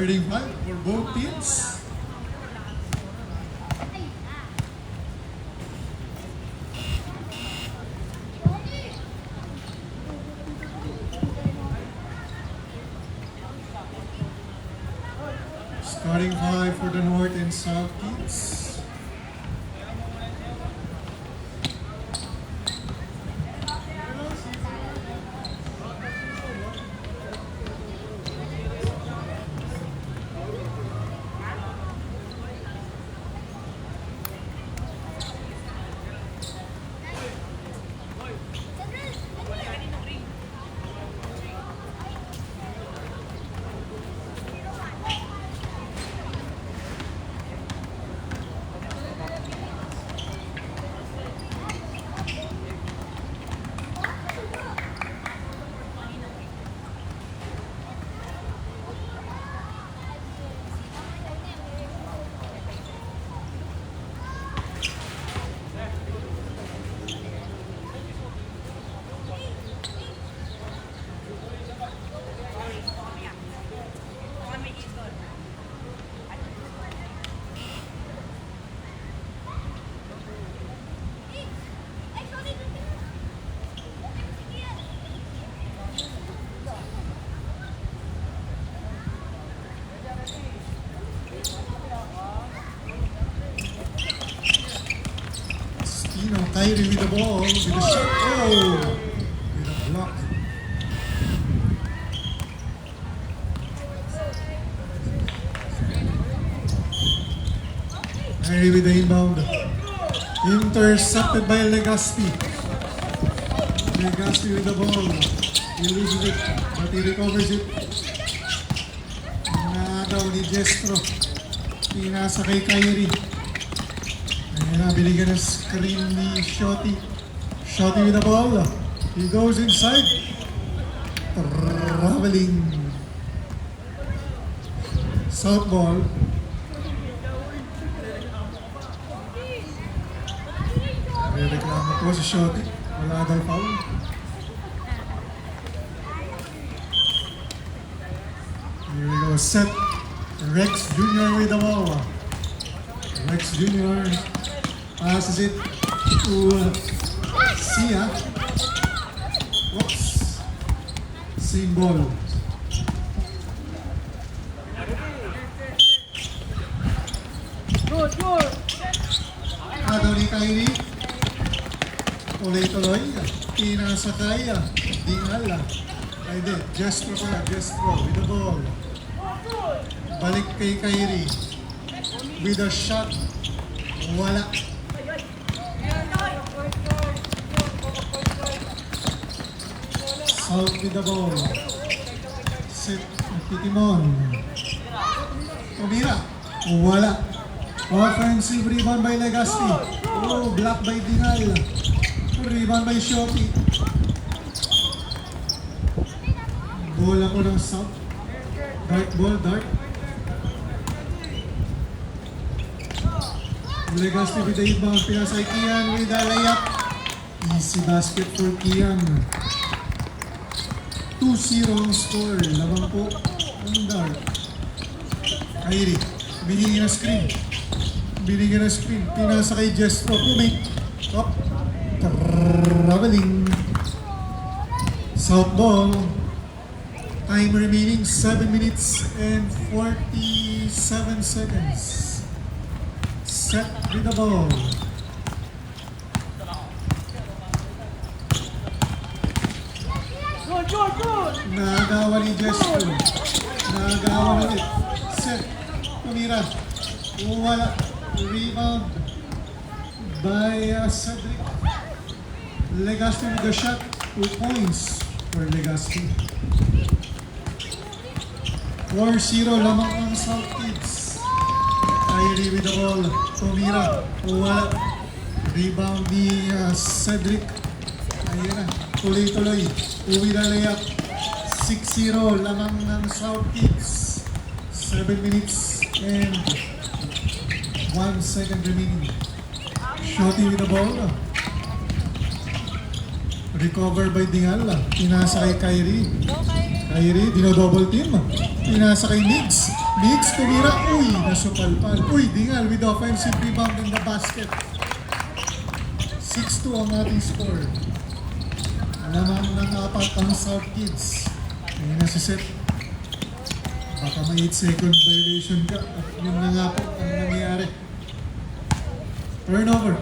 Starting five for both teams. Starting five for the North and South teams. Kyrie with the ball, with the shot. Oh! With a block. Kyrie with the inbound. Intercepted by Legaspi. Legaspi with the ball. He loses it, but he recovers it. Nagaw ni Jestro. Pinasa kay Kyrie. Binigyan ng screen ni Shotty. Shotty with the ball. He goes inside. Traveling. South ball. Reklamo po si Shotty. Wala daw foul. Here we go. Set. Rex Jr. with the ball. Rex Jr. passes it to Sia. Oops. Same ball. Good. Agaw ni Kyrie. Tuloy-tuloy. Pinasakay. Dingal. Ay di. Jestro pala. Jestro with the ball. Balik kay Kyrie. With a shot. Wala. South with the ball. Set. Titimon. Tumira. Wala. Offensive rebound by Legaspi. Oh, block by Dingal. Rebound by Shotty. Bola ko ng South. Dark ball, dark. Legaspi with the inbound. Pinasay Kian with the layup. Easy basket for Kian. 2-0 ang score. Labang po ang dark. Kyrie. Binigyan na screen. Pinasa kay Jestro. Pumake. Up. Traveling. South ball. Time remaining 7 minutes and 47 seconds. Set with the ball. Good. Nagawa ni Jestro. Nagawa ulit. Set. Tumira. Wala. Rebound by Cedric. Legaspi with the shot. 2 points for Legaspi. 4-0 lamang ang South Kids. Kyrie with the ball. Tumira. Wala. Rebound ni Cedric. Ayan na. Tuloy-tuloy. Uwi na layup. 6-0 lamang ng South Kids. 7 minutes and 1 second remaining. Shotty with the ball. Recover by Dingal. Pinasa kay Kyrie. Kyrie, dino-double team. Pinasa kay Migs. Mix, tumira. Uy, nasupalpal. Uy, Dingal with the offensive rebound in the basket. 6-2 ang ating score. Lamang ng apat ang South Kids. Ngayon na si Seth. Baka may 8-second violation ka. At yun na nga po ang nangyayari. Turnover.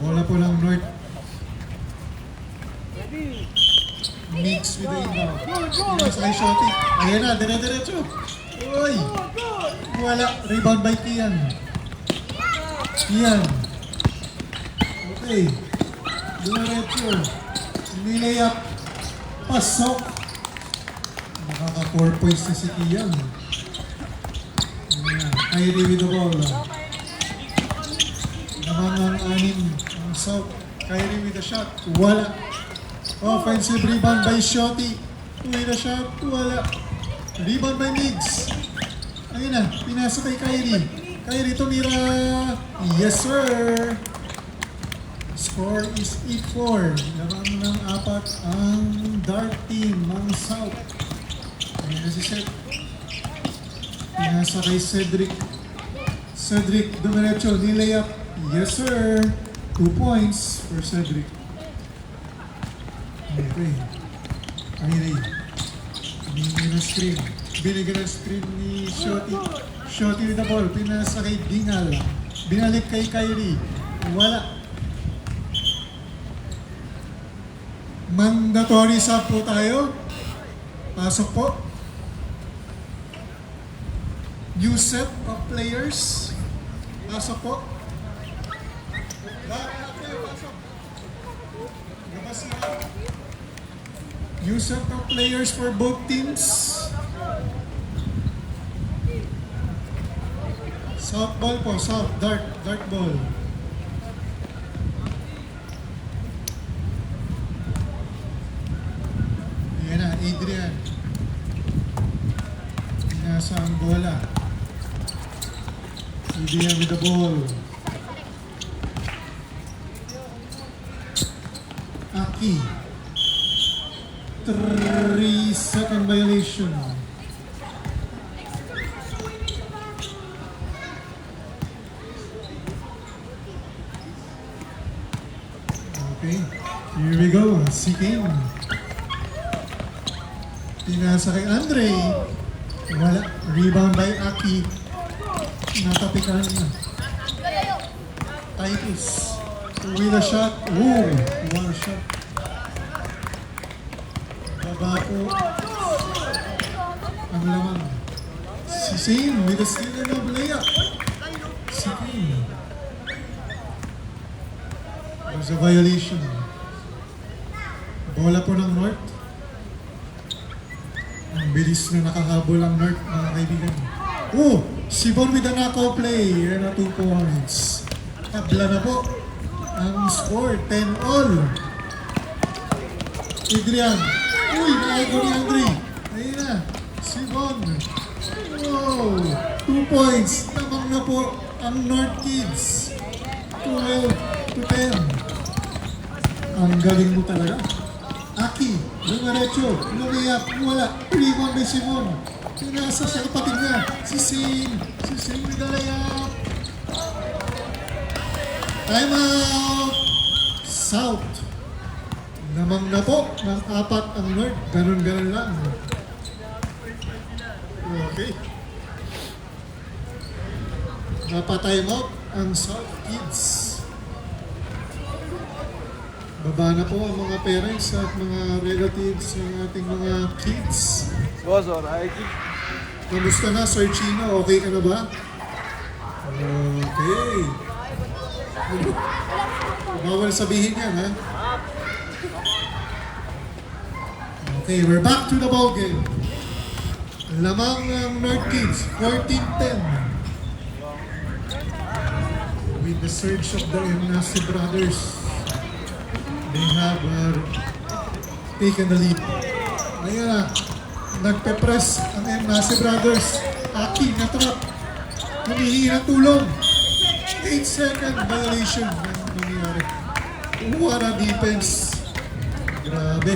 Bola po ng North. Mix with the inbound. Inas kay Shotty. Ayan na, dire-diretso. Uy! Wala. Rebound by Kian. Kian. Okay. Diretso. Nilayap. Pasok. Nakaka 4 points na si Kian. Ayan. Kyrie with the ball. Naman ang anim. Ang South. Kyrie with the shot. Wala. Offensive rebound by Shotty. With a shot. Wala. Rebound by Migs. Ayun na. Pinasa kay Kyrie. Kyrie tumira. Yes sir. Score is equal. Lamang ng apat ang Dark Team ng South. Ayun na si Seth. Pinasa kay Cedric. Cedric dumiretso. Nilayap. Yes sir. 2 points for Cedric. Okay. Kyrie. Binigyan ng screen. Binigyan ng screen ni Shotty. Shotty with the ball. Pinasa kay Dingal. Binalik kay Kyrie. Wala. Mandatory sub po tayo. Pasok po. New set of players. Pasok po. Lahat kayo, pasok. Labas na. New set of players for both teams. South ball po, South, dark ball. Ayan na, Adrian. Pinasa ang bola. Adrian with the ball. Aki. 3-second violation. Okay, here we go. Si King. Pinasa kay Andre. Wala. Rebound by Aki. Natapikan na. Titus. With a shot. Ooh, one shot. Baba po ang laman. Si Shane with a steal and a layup. Si King. There's a violation. Bola po ng North. Ang bilis na nakahabol ang North, mga kaibigan. Oh! Sibon with a knockout play. Yan na 2 points. Tabla na po ang score. 10-all. Adrian. Uy! Naago ni Andre. Ayun na. Sibon. Wow! 2 points. Namang na po ang North Kids. 12-10. Ang galing mo talaga. Aki, lumaretso, lumayap, wala, rebound by Simon. Pinasa sa kapatid niya, si Sing with the layup. Time out! South. Namang na po ng 4 ang North. Ganon-ganon lang. Okay. Napa-time out ang South Kids. Baba na po ang mga parents at mga relatives ng ating mga kids. Boss, alright. Kamusta na, Sir Chino? Okay ka na ba? Okay. Bawal sabihin yan, ha? Okay, we're back to the ball game. Lamang ng North Kids, 14-10. With the surge of the Nasi brothers. They have taken the lead. Ayan na. Nagpe-press ang Nasi brothers. Aki, natrap. Humihingi ng tulong. 8-second violation ang nangyari. What a defense. Grabe.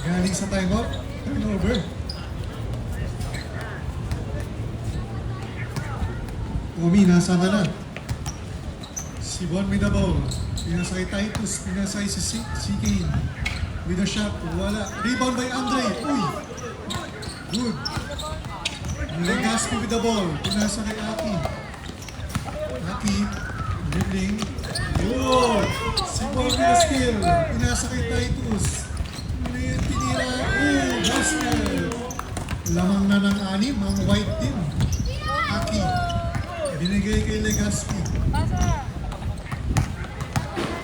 Galing sa timeout. Turnover. Omi, nasama na. Sibon with the ball. Pinasay Titus, pinasay si Kane. With a shot, wala. Rebound by Andre. Uy! Good. Legaspi with the ball. Pinasa kay Aki. Aki, dribbling. Good. Sibon with the skill. Pinasa kay Titus. Tinira. Basket. Lamang na ng anim, ang white team. Aki. Binigay kay Legaspi.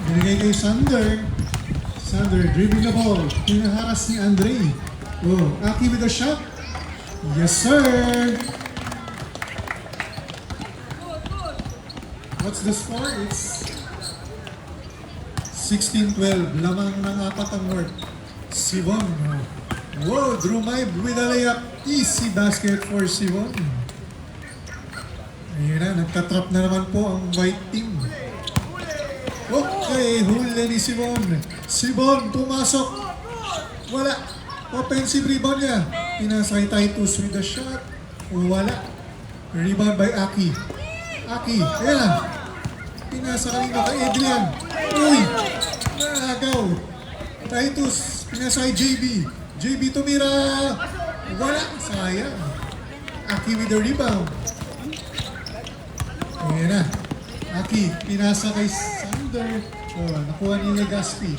Binigay kay Sander. Sander dribbling the ball. Pinaharas ni Andre. Oh, Aki with a shot. Yes, sir. What's the score? It's 16-12. Lamang ng apat ang work. Sibon. Wow, Drew Maib with a layup. Easy basket for Sibon. Ayun na, nagtatrap na naman po ang white team. Okay, huli ni Sibon. Sibon, pumasok. Wala. Offensive rebound niya. Pinasay Titus with a shot. Wala. Rebound by Aki. Aki, ayan na. Pinasa kanina kay Adrian. Uy, nakagaw. Titus, pinasay JB. JB tumira. Wala, sayang. Aki with the rebound. Ayan na. Aki, pinasa kay Sander. Oh, nakuha ni Legaspi.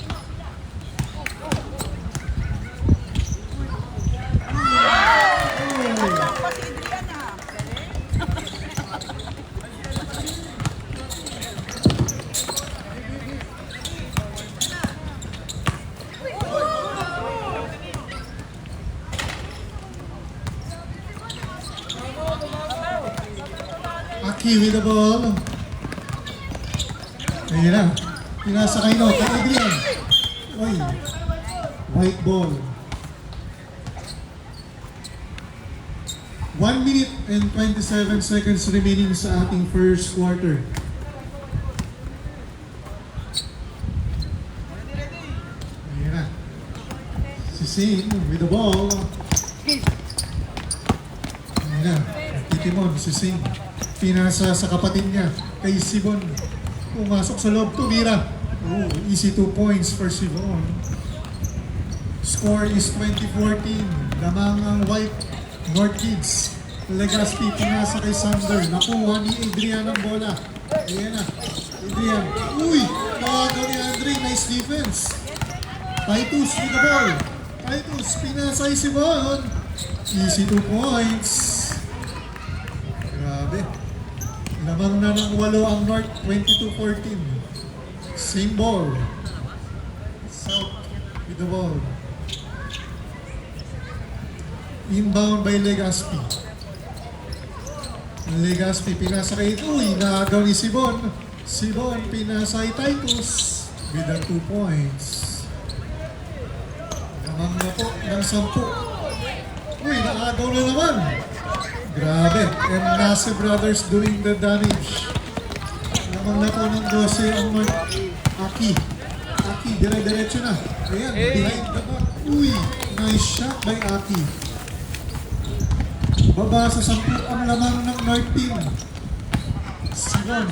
Aki with the ball. Ayan na. Pinasa kay No. Kay Adrian. Uy. White ball. 1 minute and 27 seconds remaining sa ating first quarter. Ayan na. Si Singh with the ball. Ayan na. Titimon si Singh. Pinasa sa kapatid niya kay Sibon. Pumasok sa loob, tumira. Oh, easy 2 points for Sibon. Score is 20-14. Lamang ang white North Kids. Legaspi, pinasa kay Sander. Nakuha ni Adrian ang bola. Ayan na. Adrian. Uy! Nakagaw ni Andre. Nice defense. Titus with the ball. Titus, pinasa kay Sibon. Easy 2 points. Grabe. Lamang na ng 8 ang North, 22-14. Same ball. South with the ball. Inbound by Legaspi. Legaspi, pinasa kay Uy, nakagaw ni Sibon. Sibon, pinasa kay Titus with the 2 points. Lamang na po ng 10. Uy, nakagaw na naman. Grabe, and Nase Brothers doing the damage. Lamang na po ng 12 ang Aki. Aki, dire-diretso na. Ayan, behind the back. Uy, nice shot by Aki. Baba sa 10 ang lamang ng North Team. Sibon.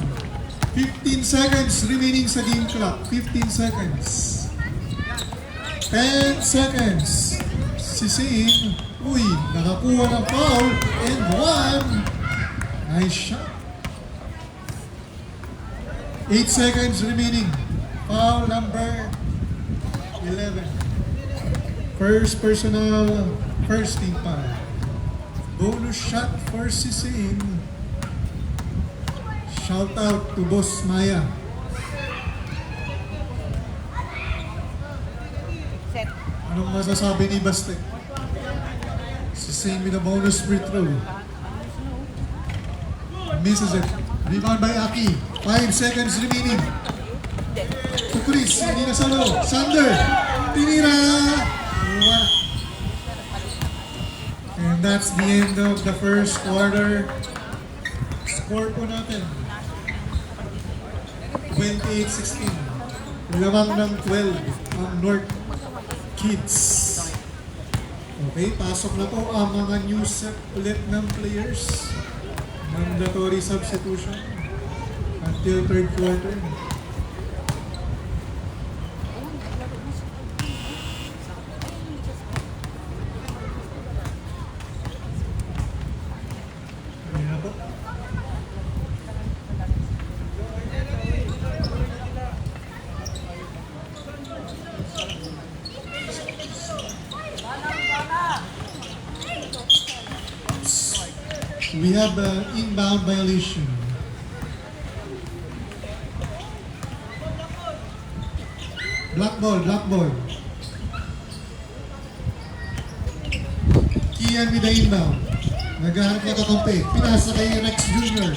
15 seconds remaining sa game clock. 15 seconds. 10 seconds. Si Singh. Uy, nakakuha ng foul and 1. Nice shot. 8 seconds remaining. Foul number 11. First personal, first team foul. Bonus shot for Sising. Shout out to Boss Maya. Anong masasabi ni Bastek? Same with a bonus free throw. Misses it. Rebound by Aki. 5 seconds remaining. To Chris. Hindi na sa low. Sander. Tinira. Wala. And that's the end of the first quarter. Score po natin. 28-16. Lamang ng 12 ang North Kids. Okay, pasok na po ang mga new set ulit ng players. Mandatory substitution until third quarter. Ayan po. We have an inbound violation. Black ball, black ball. Kian with the inbound. Naghahanap na kakampi. Pinasa kay Rex Jr.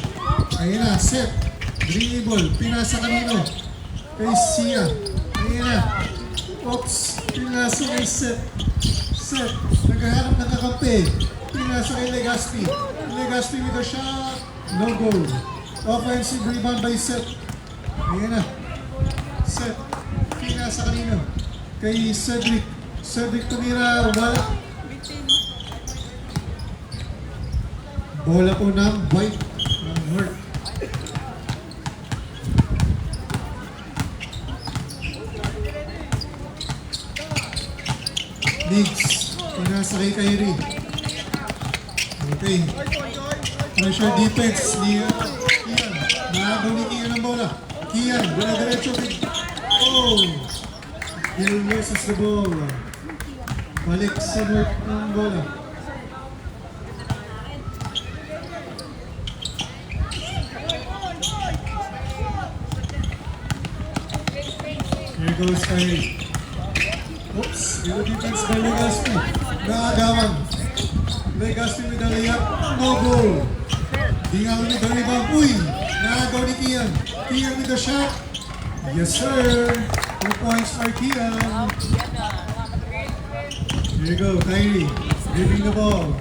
Ayun na, set. Dribble. Pinasa kanino? Kay Sia. Ayun na. Oops. Pinasa kay Set. Set. Naghahanap na kakampi. Pinasa kay Legaspi. Legaspi with a shot. No goal. Offensive rebound by Set. Ayun na. Set. Pinasa kanino? Kay Cedric. Cedric tumira. Wala. Bola po ng white ng North. Mix. Pinasa kay Kyrie. Okay. Pressure defense ni Kian. Nakagaw ni Kian ang bola. Kian, dire-diretso. Oh! Bill loses the ball. Balik sa North ng bola. Here goes Kyrie. Oops, good defense by Legaspi. Naagawan. Legaspi with the layup. No goal. Dingaw with the rebound. Uy! Naagaw ni Kian. Kian with the shot. Yes sir. 2 points for Kian. Here you go, Kyrie. Giving the ball.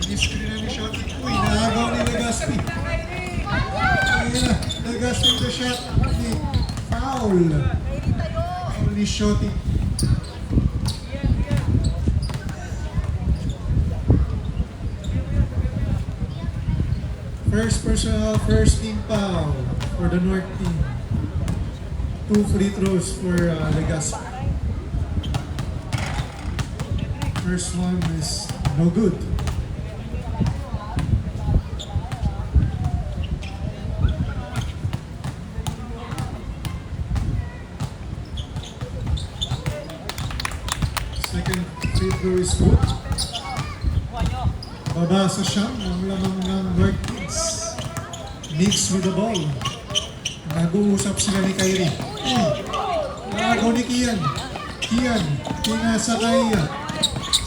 Ini-screen na ni shot. Uy! Naagaw ni Legaspi. Legaspi the shot. Foul. Foul ni Shoti. First personal, first team foul for the North team. 2 free throws for Legaspi. First one is no good. Second free throw is good. Baba sa siyam, ang lamang ng North Kids. Mix with the ball. Nag-uusap sila ni Kyrie. Nagaw ni Kian. Kian, pinasa kay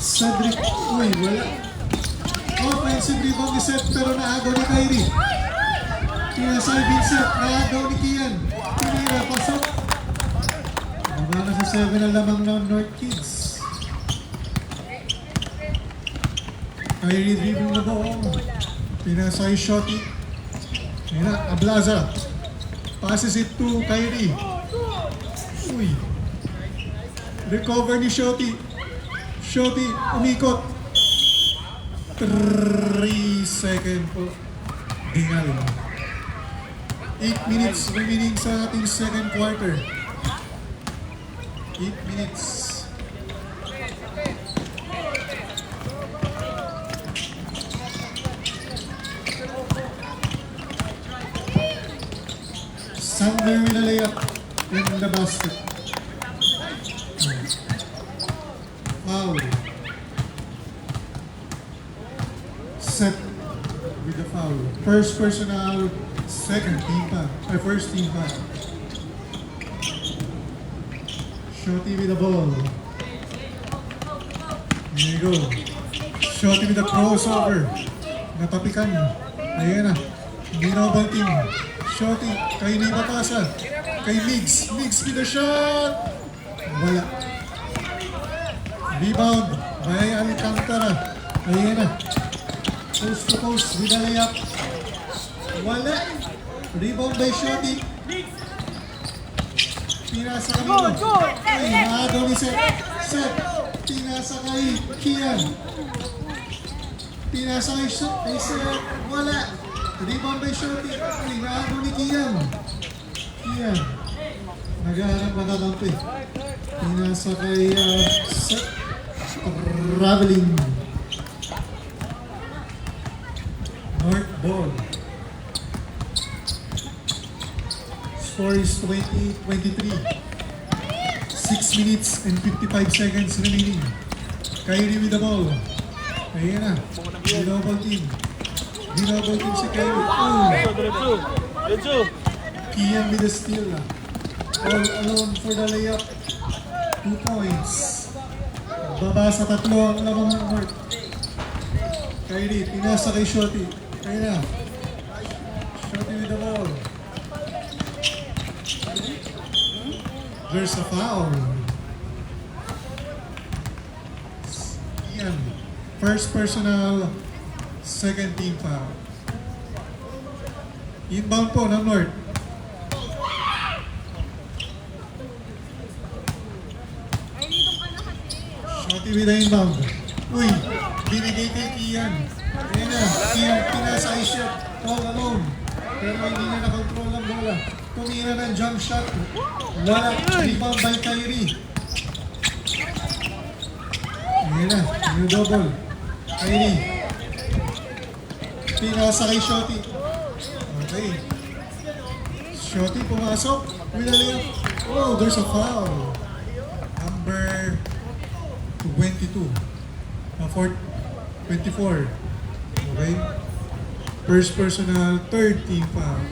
Cedric. Uy, wala. Offensive rebound ni Seth, pero naagaw ni Kyrie. Pinasa kay Vincent, naagaw ni Kian. Pinira, pasok. Baba na sa 7 ang lamang ng North Kids. Kyrie dribbling the ball. Pinasa kay Shoti. Ayan na, Ablaza. Passes it to Kyrie. Uy. Recover ni Shoti. Shoti, umikot. 3 seconds po. Dingal. 8 minutes remaining sa ating second quarter. 8 minutes. Sander with a layup in the basket. Foul. Set with the foul. First personal, second team foul. First team foul. Shoti with the ball. There you go. Shoti with the crossover. Natapikan. Ayan na. Hindi na ba team? Shoti, kay na ipapasa. Kay Migs. Migs with the shot. Wala. Rebound by Alcantara. Ayan na. Post to post with a layup. Wala. Rebound by Shoti. Pinasa kanino. Ay, maagaw ni Seth. Seth. Pinasa pinasa kay Kian. Pinasa kay Seth. Wala. Rebound by Shorty. Uy, naago ni Kian. Kian. Naghahanap makakampi. Pinasa kay Seth. Traveling. North ball. Score is 28-23. 6 minutes and 55 seconds remaining. Kyrie with the ball. Ayan na. Double team. Double team si Kyrie. Kian with the steal. All alone for the layup. 2 points. Baba sa tatlo ang lamang ng North. Kyrie, pinasa kay Shorty. Ayan na. Shorty with the ball. There's a foul. Ian, first personal, second team foul. Inbound po ng North. Shorty with the inbound. Uy, binigay kay Kian. Ayan na, Kian pinasa ay shot. All alone. Pero hindi na nakontrol ang bola. Tumira ng jump shot. Wala. Rebound by Kyrie. Ayan na. New double. Kyrie. Pinasa kay Shotty. Okay. Shotty pumasok. With a layup. Oh, there's a foul. Number 22. 24. Okay. First personal, third team foul.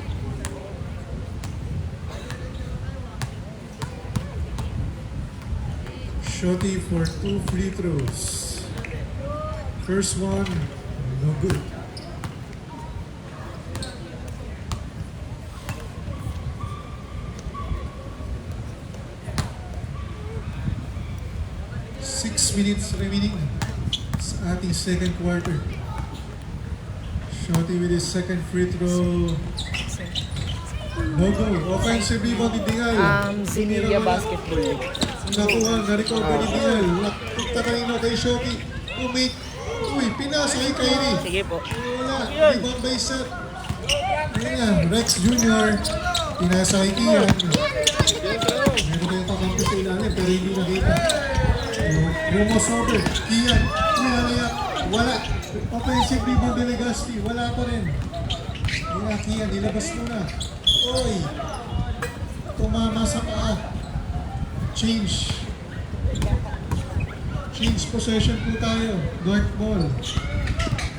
Shotty for 2 free throws. First one, no good. Six minutes remaining sa ating second quarter. Shotty with his second free throw. No good. Offensive rebound ni Dingal. Zinilla Basketball League. Nakuha, na-recover ni Dingal. Nakita kanino kay Shotty. Umake. Uy, pinasa kay Kyrie. Sige po. Wala. Rebound by Seth. Ayan nga, Rex Jr. Pinasa kay Kian. Meron kayong kakampi sa ilalim pero hindi nakita. Rumos over. Kian. Wala. Offensive rebound ni Legazpi. Wala pa rin. Kaya Kian, nilabas mo na. Oy. Tumama sa paa. Change possession po tayo. North ball.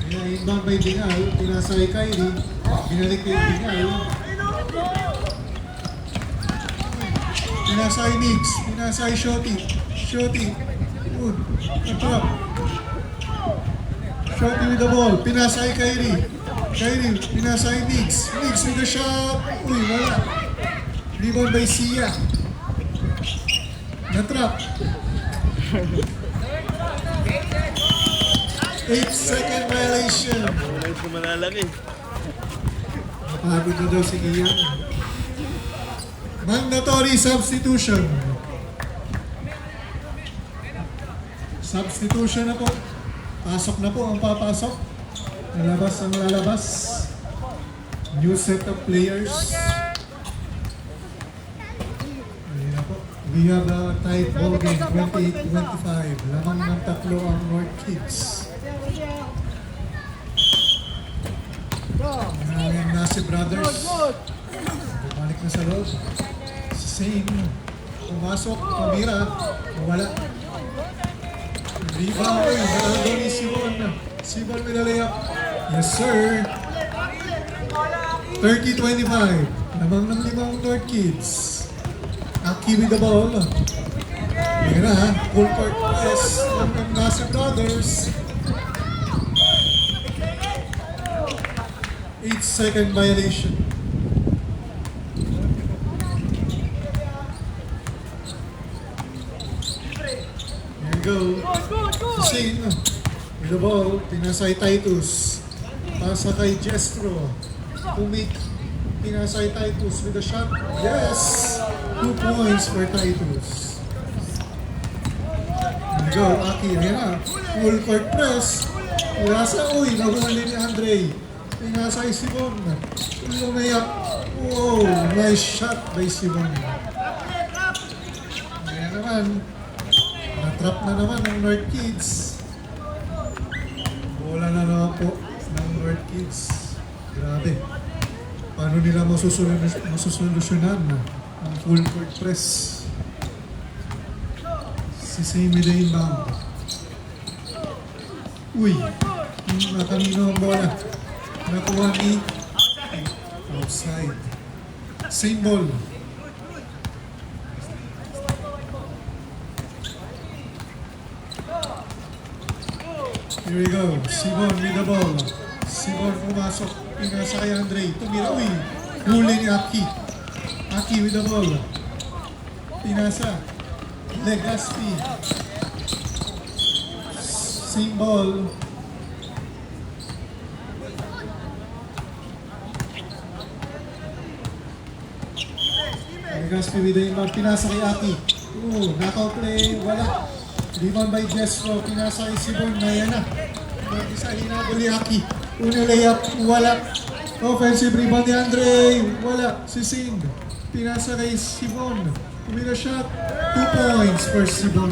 Kaya inbound by Dingal. Pinasa kay Kyrie. Binalik kay Dingal. Pinasa kay Niggs. Pinasa kay Shotty. Good. Trap. Shotty with the ball. Pinasa kay Kyrie. Pinasa kay Niggs. Niggs with the shot. Uy, wala. Rebound by Sia. Na-trap. 8-second violation. Wala ko malalaki. Napagod na daw si Ian. Mandatory substitution. Substitution na po. Pasok na po ang papasok. Lalabas ang lalabas. New set of players. Ayan na po. We have a tight ball game, 28-25. Lamang ng tatlo ang North Kids. Ang Nasi Brothers. Bumalik na sa loob. Same. Pumasok, pumira. Wala. Rebound. Nalado ni Sibon. Sibon with a layup. Yes, sir. 30-25. Lamang ng limang North Kids. Aki with the ball. Ayan na, full court press ng Nasi Brothers. 8-second violation. Here we go. Hussein with the ball. Pinasay Titus. Pasa kay Jestro. Umik. Pinasay Titus with the shot. Yes! 2 points for Titus. Go, Aki. Ayan na. Full court press. Pinasa. Uy, nahuli ni Andre. Pinasa kay Simon. Lumayak. Oh, nice shot by Simon. Ayan naman. Na-trap na naman ng North Kids. Bola na naman po ng North Kids. Grabe. Paano nila masusolusyonan ang full court press? Si Sammy the inbound. Uy, kanino ang bola? Nakuha ni outside. Same ball. Here we go. Simon with the ball. Simon pumasok. Pinasa kay Andre. Tumira. Uy, huli ni Aki. Aki with the ball. Pinasa. Legaspi. Same ball. Legaspi with the inbound. Pinasa kay Aki. Oh, knockout play. Wala. Rebound by Jessro. Pinasa kay Simon. Naya na. Isa hinabol ni Aki. Una layup. Wala. Offensive rebound ni Andre. Wala. Si Singh. Pinasa kay Simon. Kumina shot. 2 points for Simon.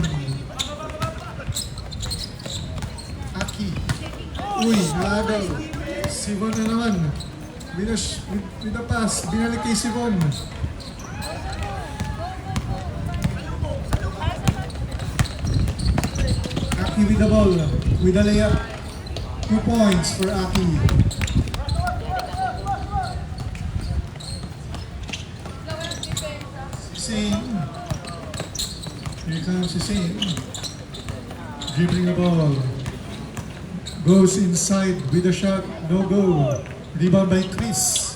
Aki. Uy, naagaw. Simon na naman. With the pass. Binalik kay Simon. Aki with the ball. With the layup. 2 points for Aki. Singh. Here comes Singh. Dribbling the ball. Goes inside with a shot. No go. Rebound by Chris.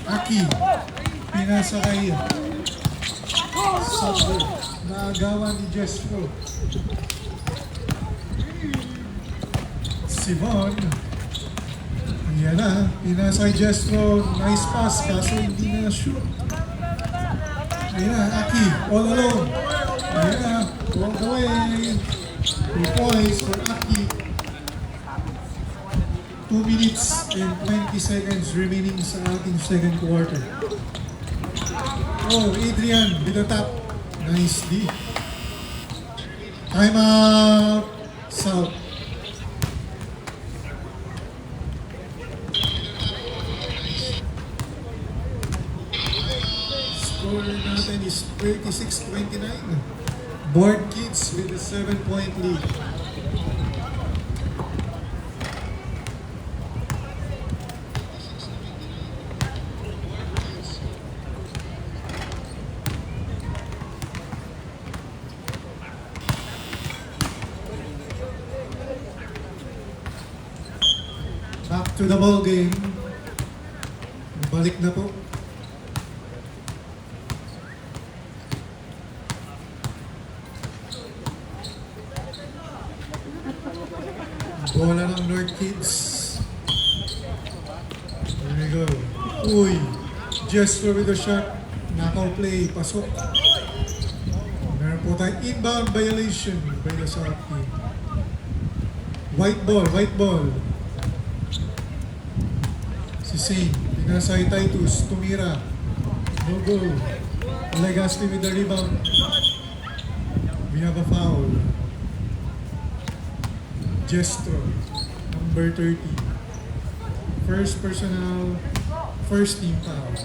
Aki. Pinasa kay Sabo. Naagawan ni Jessro. Simon. Yan na. Pinasa kay Jessro. Nice pass. Kaso hindi na shoot. Ayan na, Aki, all alone. Ayan na, all the way. 2 points for Aki. 2 minutes and 20 seconds remaining sa ating second quarter. Oh, Adrian with the top. Nice D. Time out. South. Score natin is 36-29. Board Kids with a 7-point lead. Back to the ball game. Balik na po. Bola ng North Kids. There we go. Uy, Jessro with the shot. Knockout play, pasok. Meron po tayong inbound violation by the South team. White ball, white ball. Si Singh, pinasa kay Titus, tumira. No goal. Legaspi with the rebound. We have a foul. Jessro, number 30. First personal, first team foul.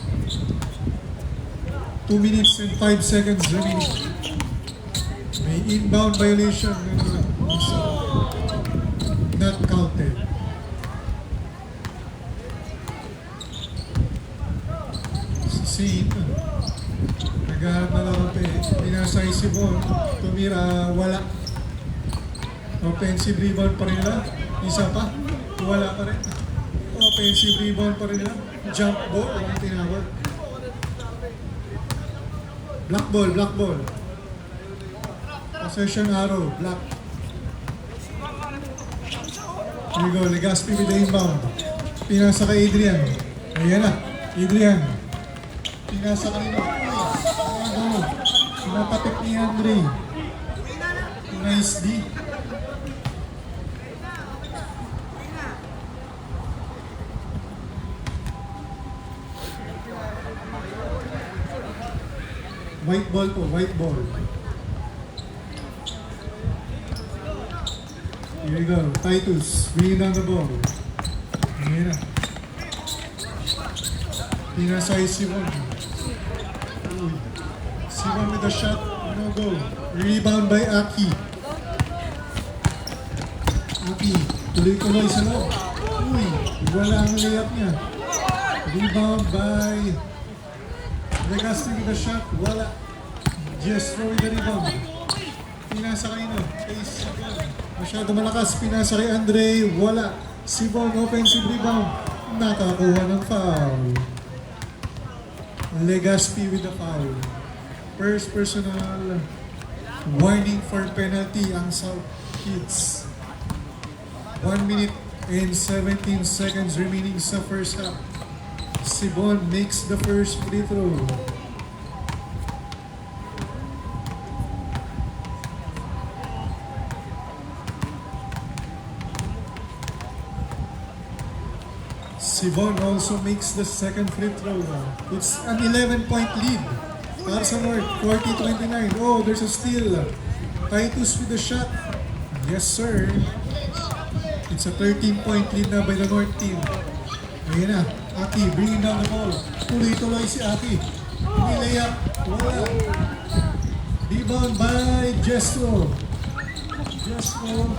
2 minutes and 5 seconds remaining. May inbound violation na naman. Not counted. Si naghahanap na lang ang pinasa kay Simon. Tumira, wala. Offensive rebound pa rin nila. Isa pa. Wala pa rin. Offensive rebound pa rin nila. Jump ball. Ang tinawag. Black ball, black ball. Possession arrow, black. Here we go. Legaspi with the inbound. Pinasa kay Adrian. Ayan na. Adrian. Pinasa kanina. Pinapatip ni Andre. nicely. White ball po, white ball. Here we go, Titus, bringing down the ball. Ayan na. Pinasay Simon. Uy. Simon with the shot, no go. Rebound by Aki. Aki, tuloy-tuloy sa loob. Uy, wala ang layup niya. Rebound by Legaspi with the shot, wala. Just throw with the rebound. Pinasa kay no, kay Sibon. Masyado malakas, pinasa kay Andre, wala. Sibon, offensive rebound. Nakakuha ng foul. Legaspi with the foul. First personal warning for penalty ang South Kids. 1 minute and 17 seconds remaining sa first half. Sibon makes the first free throw. Sibon also makes the second free throw. It's an 11-point lead. Para sa North, 40-29. Oh, there's a steal. Titus with the shot. Yes, sir. It's a 13-point lead na by the North team. Ayan na. Aki bringing down the ball. Tuloy-tuloy si Aki. May layup. Wala. Rebound by Jestro. Jestro.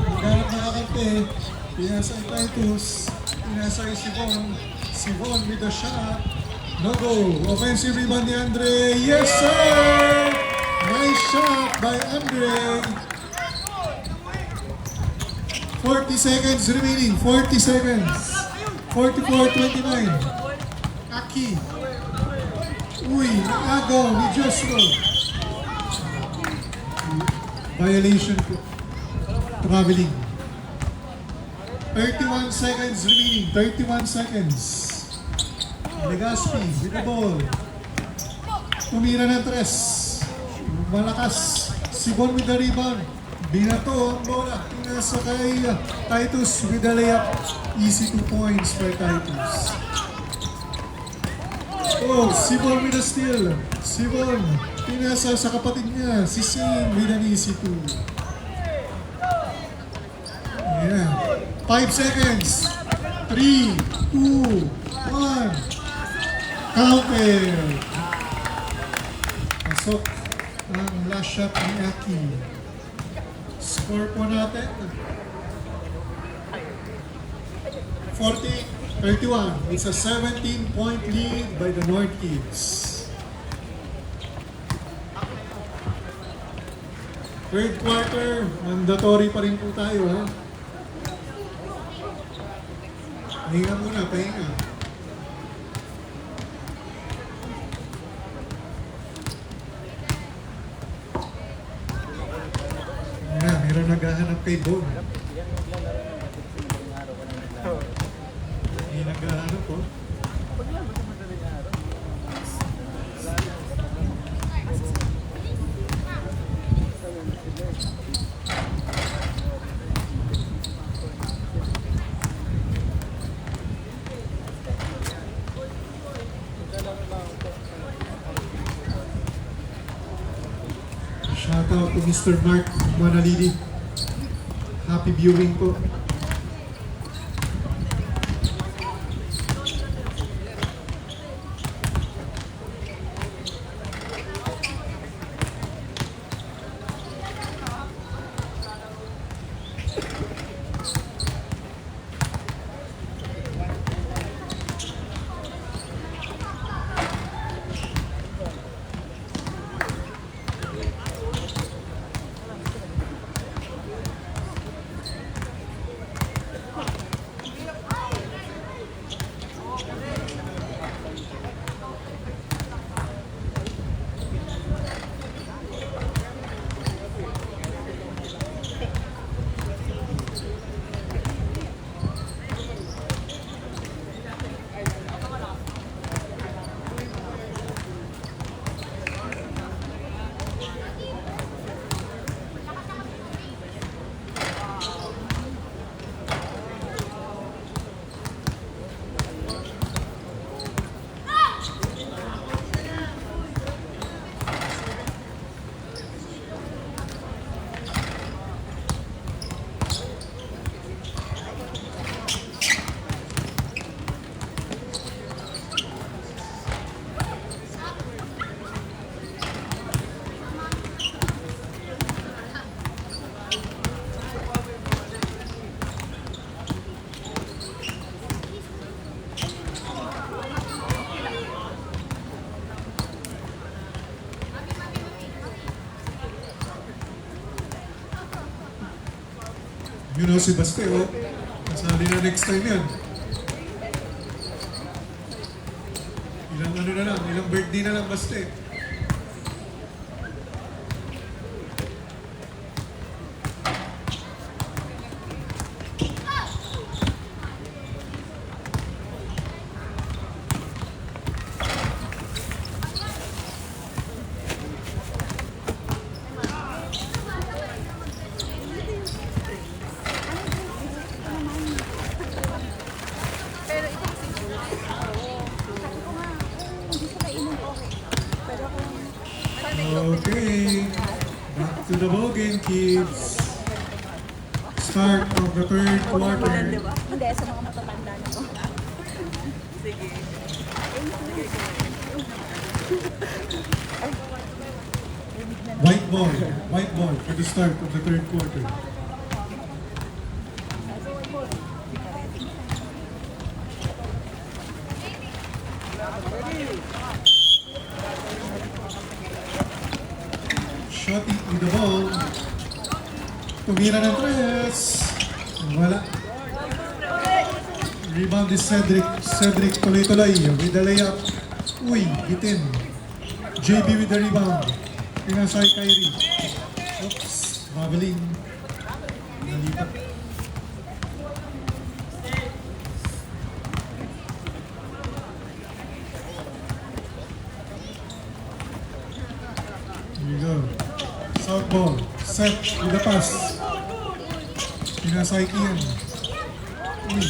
Maghanap nakakante. Pinasa kay Titus. Pinasa kay Sibon. Sibon with the shot. No go. Offensive rebound ni Andre. Yes, sir! Nice shot by Andre. 40 seconds remaining. 40 seconds. 44-29. Aki. Uy, naagaw ni Joshua. Violation po. Traveling. 31 seconds remaining. 31 seconds. Legaspi with the ball. Tumira ng tres. Malakas. Sibon with the rebound. Binato ang bola. Pinasa kay Titus with the layup. Easy 2 points for Titus. Oh, Sibon with the steal. Sibon. Pinasa sa kapatid niya. Si Sin with an easy 2. Yeah. 5 seconds. 3, 2, 1. Counter. Pasok ang last shot ni Aki. Score po natin. 40-31. It's a 17-point lead by the North Kids. Third quarter, mandatory pa rin po tayo, ha? Pahinga muna, pahinga. Meron naghahanap kay Bon. May naghahanap po. Shout out to Mr. Mark Manalili. Happy viewing po. You know si Baste, oh. Nasali na next time yan. Ilang ano na lang, ilang birthday na lang, Baste. Okay, back to the ball game, kids. Start of the third quarter. Hindi, sa mga matatanda na to. White ball for the start of the third quarter. Shotty with the ball. Tumira ng tres. Wala. Rebound is Cedric. Cedric tuloy-tuloy with the layup. Uy, bitin. JB with the rebound. Pinasay Kyrie. Oops, bubbling. Nalipat. Here we go. South ball. Set with the pass. Pinasay Kian. Uy,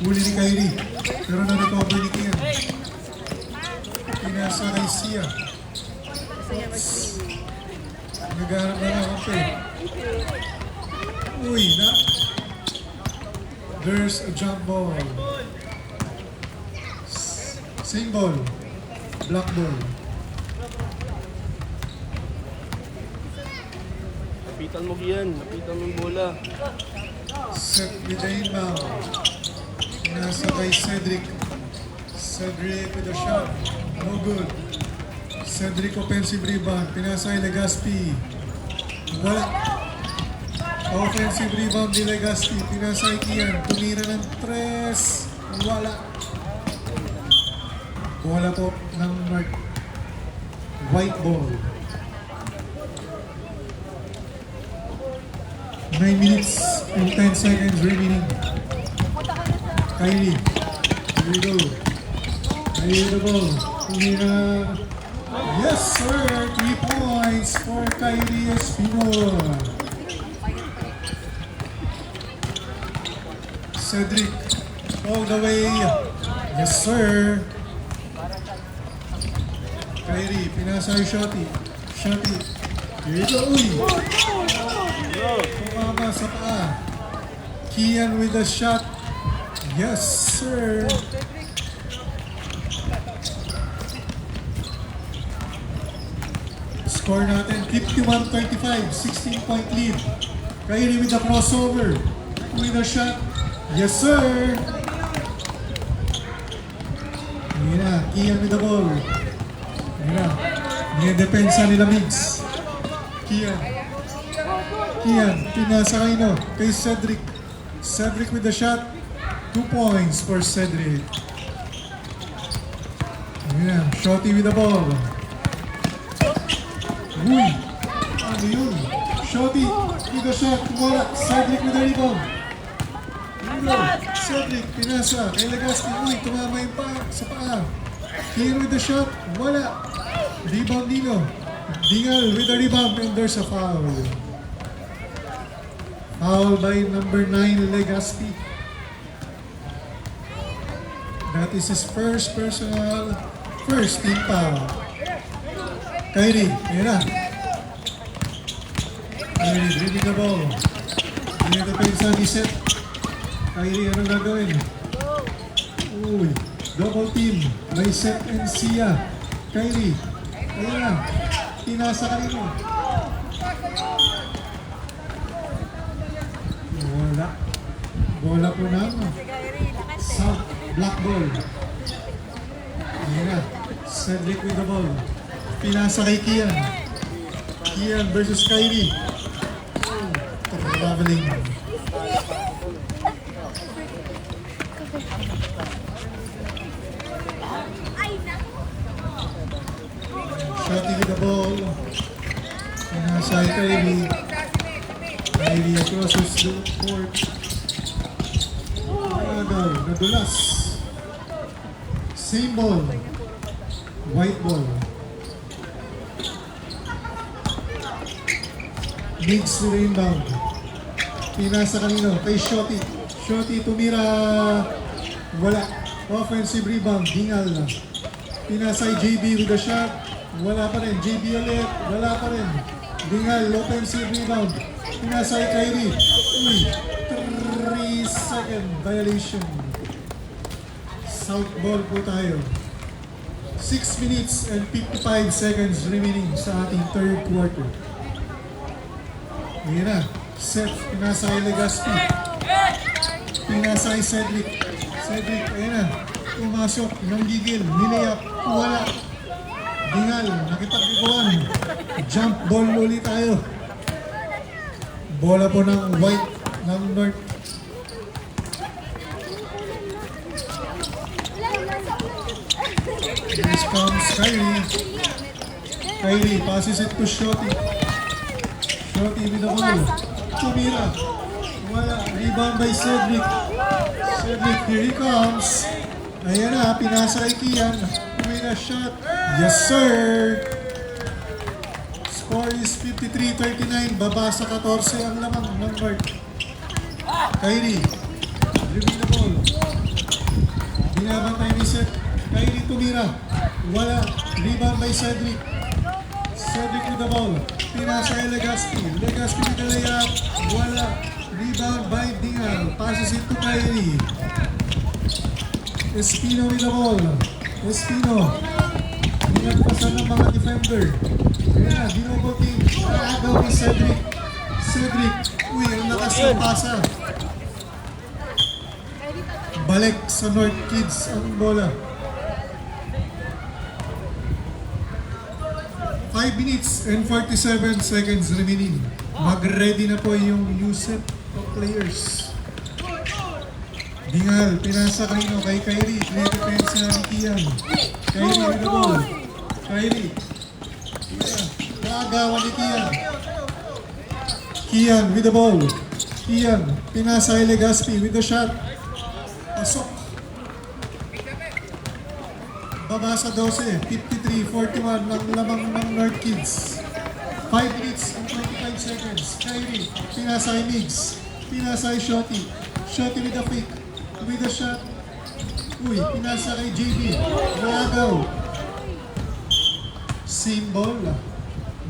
huli ni Kyrie. Pero na-recover ni Kian. Pinasa kay Sia. Oops. Naghahanap na lang ako eh. Uy, na. There's a jump ball. Same ball. Black ball. Lapitan mo yan. Lapitan mo yung bola. Set with the inbound. Nasa kay Cedric. Cedric with a shot. No good. Cedric offensive rebound. Pinasa kay Legaspi. Wala. Offensive rebound ni Legaspi. Pinasa kay Kian. Tumira ng tres. Wala. Bola po ng Mark. White ball. 9 minutes and 10 seconds remaining. Kylie. Here we go. Kylie the ball. Tumira. Yes, sir! 3 points for Kyrie Espino. Cedric, all the way. Yes, sir! Kyrie, pinasa kay Shotty. Shotty. Here you go. Uy! Tumama sa paa. Kian with the shot. Yes, sir! Score natin, 51-35, 16-point lead. Kyrie with the crossover. With a shot. Yes, sir! Ayan na, Kian with the ball. Ayan na, yung depensa nila Migs. Kian. Kian, pinasa kay no, kay Cedric. Cedric with the shot. 2 points for Cedric. Ayan na, Shotty with the ball. Uy! Ano yun? Shotty with the shot. Wala. Cedric with the rebound. Cedric, pinasa. Kay Legaspi. Uy, tumama yung paa sa paa. Kian with the shot. Wala. Rebound Nino. Dingal with the rebound. And there's a foul. Foul by number 9, Legaspi. That is his first team foul. Kyrie, ayan na. Kyrie, dribbling the ball. Ayan na pinsa ni Seth. Kyrie, anong gagawin? Uy, double team. By Seth and Sia. Kyrie, ayan na. Tinasa kanino. Wala. Bola po ng South Black ball. Ayan na. Cedric with the ball. Pinasa kay Kian. Kian versus Kyrie. Traveling. Shotty with the ball. Pinasay Kylie. Kylie across the court. Nadulas. Same ball. White ball. Migs to the inbound. Pinasa kanino? Kay Shotty. Shotty tumira. Wala. Offensive rebound. Dingal. Pinasay JB with the shot. Wala pa rin. JB ulit. Wala pa rin. Dingal. Offensive rebound. Pinasay Kyrie. Uy. 3-second violation. South ball po tayo. 6 minutes and 55 seconds remaining sa ating third quarter. Ayan na. Seth, pinasay Legaspi. Pinasay Cedric. Cedric, ayan na. Pumasok, nanggigil, nilayap, wala. Dingal, nakipag-iguan. Jump ball ulit tayo. Bola po ng white ng North. Here comes Kyrie. Kyrie passes it to Shotty. Shotty with the ball. Tumira. Wala. Rebound by Cedric. Cedric, here he comes. Ayan na, pinasa kay Kian. Tumira shot. Yes, sir! Score is 53-39. Baba sa 14 ang lamang ng North. Kyrie. Dribbling the ball. Binabantay ni Seth. Kyrie tumira. Wala. Rebound by Cedric. Cedric with the ball. Pinasa kay Legaspi. Legaspi with the layup. Wala. Rebound by Dingal. Passes it to Kyrie. Espino with the ball. Espino. Pinagpasan ng mga defender. Kaya, dinoboting. Naagaw ni Cedric. Cedric. Uy, ang lakas ng pasa. Balik sa North Kids ang bola. 5 minutes and 47 seconds remaining. Mag-ready na po yung new set of players. Dingal, pinasa kanino kay Kyrie. Pine-defense na ni Kian. Kyrie with the ball. Kyrie. Naagawan ni Kian. Kian with the ball. Kian, pinasa kay Legaspi with the shot. Pasok. Baba sa 12, 53-41 ng lamang ng North Kids. 5 minutes and 25 seconds. Kyrie, pinasa kay Migs. Pinasa kay Shotty. Shotty with the fake. With the shot. Uy, pinasa kay JB. Nagaw. Same ball.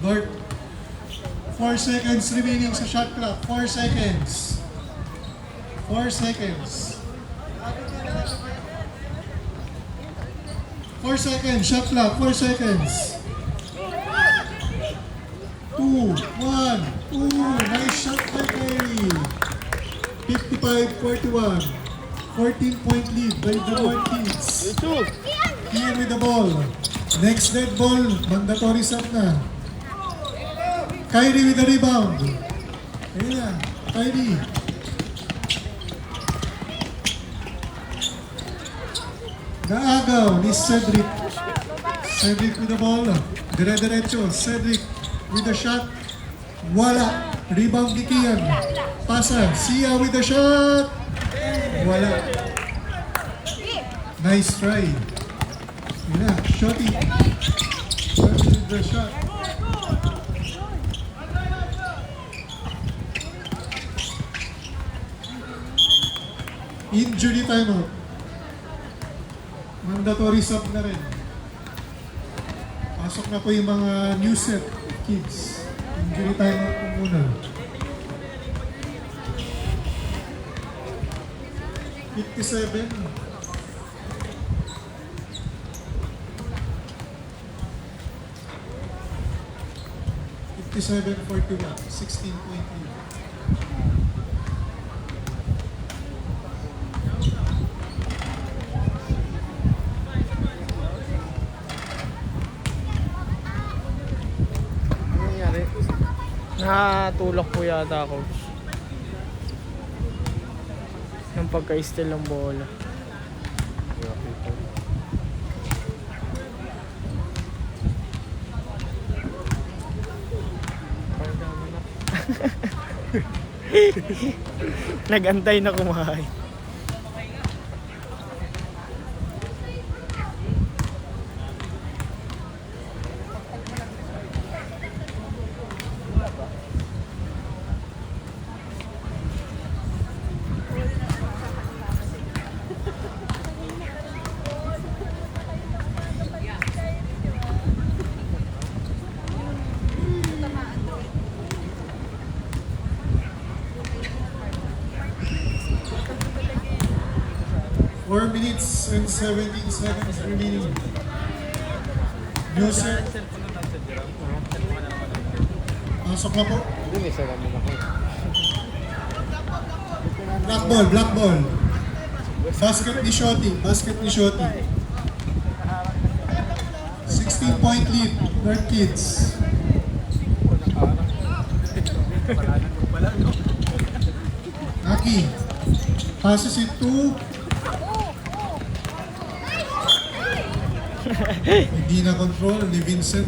North. 4 seconds remaining sa shot clock. 4 seconds. 4 seconds. 4 seconds, shot clock, 4 seconds. 2, 1, nice shot by Kyrie. 55-41. 14-point lead by the North Kids. Here with the ball. Next dead ball, mandatory shot na. Kyrie with the rebound. Ayan na, Kyrie. Naagaw ni Cedric. Cedric with the ball. Dire-diretso. Cedric with the shot. Wala. Rebound ni Kian. Pasa. Sia with the shot. Wala. Nice try. Yun na. Shotty. Shotty with the shot. Injury timeout. Mandatory sub na rin. Pasok na po yung mga new set kids. Injury time po muna. 57. 57-41. 16-point lead. Nakatulak po yata, coach. Ng pagka-steal ng bola. Nag-antay na kumain. Four minutes and 17 seconds remaining. Music. Pasok na po. Hindi, may salamin ako. Black ball, black ball. Basket ni Shotty, basket ni Shotty. 16-point lead, North Kids. Aki, passes it to... Hindi na control ni Vincent.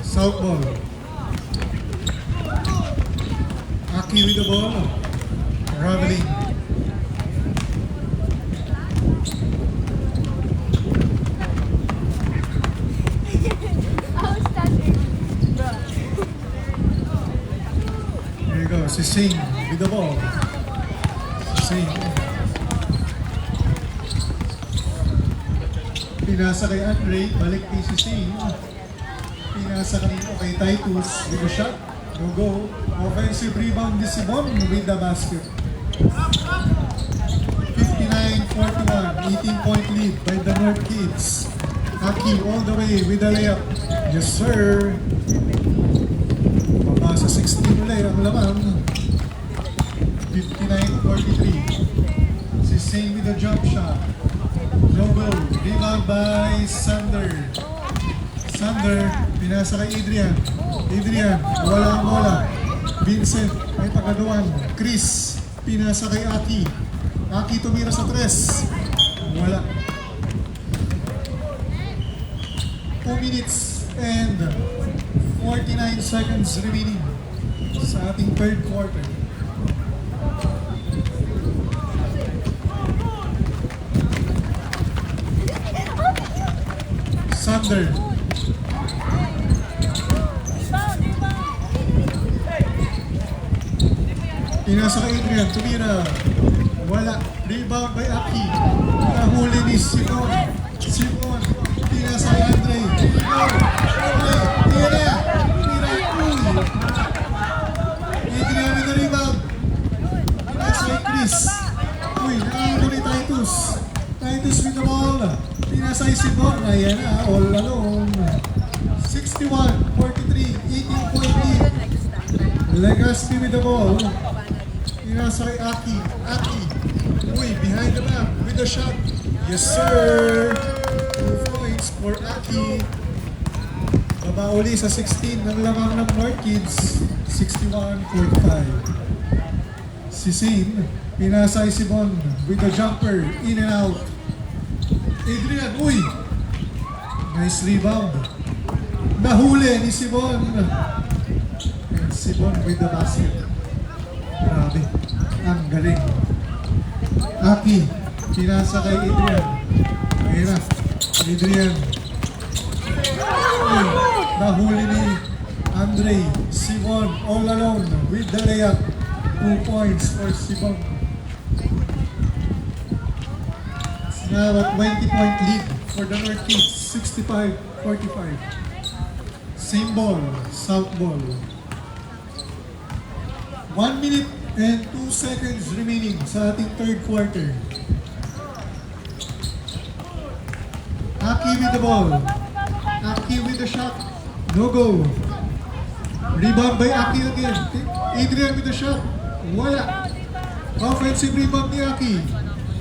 South ball. Aki with the ball. Traveling. There you go. Si Singh with the ball. Si Singh. Pinasa kay Andre. Balik kay si Singh. Pinasa kanina kay Titus with a shot. No go. Offensive rebound ni Simon with the basket. 59-41. 18-point lead by the North Kids. Aki all the way with the layup. Yes sir. Sa 16 ulit ang laman. 59-43. Si Singh with a jump shot. No go. Rebound by Sander. Sander, pinasa kay Adrian. Adrian, wala ang bola. Vincent, may pagkaduan. Chris, pinasa kay Aki. Aki tumira sa tres. Wala. 2 minutes and 49 seconds remaining sa ating third quarter. Sander. Pinasa kay Adrian, tumira. Wala. Rebound by Aki. Nahuli ni Simon. Simon. Pinasa kay Andre. Andre. Tira. Tira. Adrian with the rebound. Pinasa kay Chris. Uy, nakakano ni Titus. Titus with the ball. Pinasa kay Simon. Ayan na, all alone. 61-43. 18-point lead. Legaspi with the ball. Pinasa kay Aki. Aki. Uy, behind the back with the shot. Yes, sir. 2 points for Aki. Baba uli sa 16 ng lamang ng North Kids. 61-45. Si Singh. Pinasa kay Simon with the jumper. In and out. Adrian. Uy. Nice rebound. Nahuli ni Simon. And Simon with the basket. Grabe. Ang galing. Aki, pinasa kay Adrian. Ayan na. Adrian. Uy, nahuli ni Andre. Simon all alone with the layup. 2 points for Simon. It's now a 20-point lead for the North Kids. 65-45. Same ball. South ball. 1 minute and 2 seconds remaining sa ating third quarter. Aki with the ball. Aki with the shot. No go. Rebound by Aki again. Adrian with the shot. Wala. Offensive rebound ni Aki.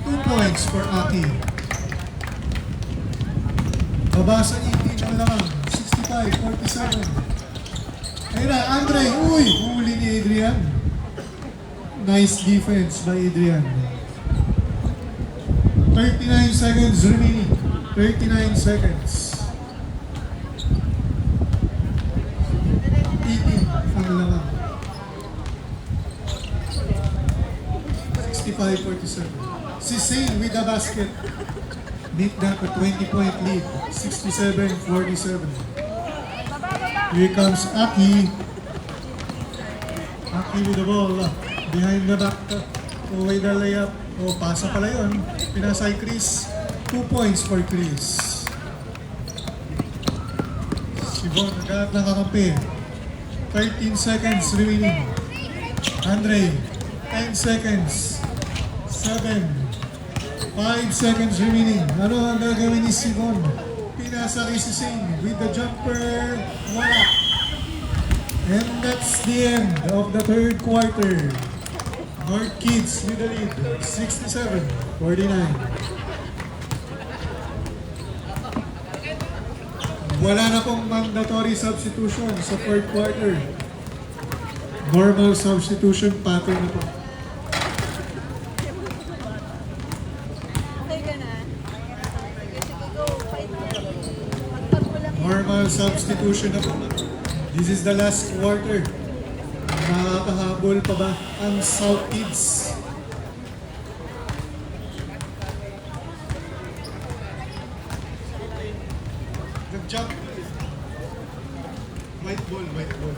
2 points for Aki. Baba sa 18 ang lamang. 65-47. Ayun na, Andre. Uy! Huli ni Adrian. Nice defense by Adrian. 39 seconds remaining. 39 seconds. 18 ang lamang. 65-47. Si Zane with the basket. Beat that a 20-point lead. 67-47. Here comes Aki. Aki with the ball. Behind the back. Away the layup. O, pasa pala yun. Pinasay Chris. 2 points for Chris. Si Von agad nakakampi. 13 seconds remaining. Andre. 10 seconds. 7. 5 seconds remaining. Ano ang gagawin ni Sivon? Pinasa kay si Singh with the jumper. Wala. And that's the end of the third quarter. North Kids with the lead. 67-49. Wala na pong mandatory substitution sa fourth quarter. Normal substitution pattern na po. Okay ka na? Sige, go. Fight mo. Magpag mo lang. Normal substitution na po. This is the last quarter. Makakahabol pa ba ang South Kids? Good job. White ball, white ball.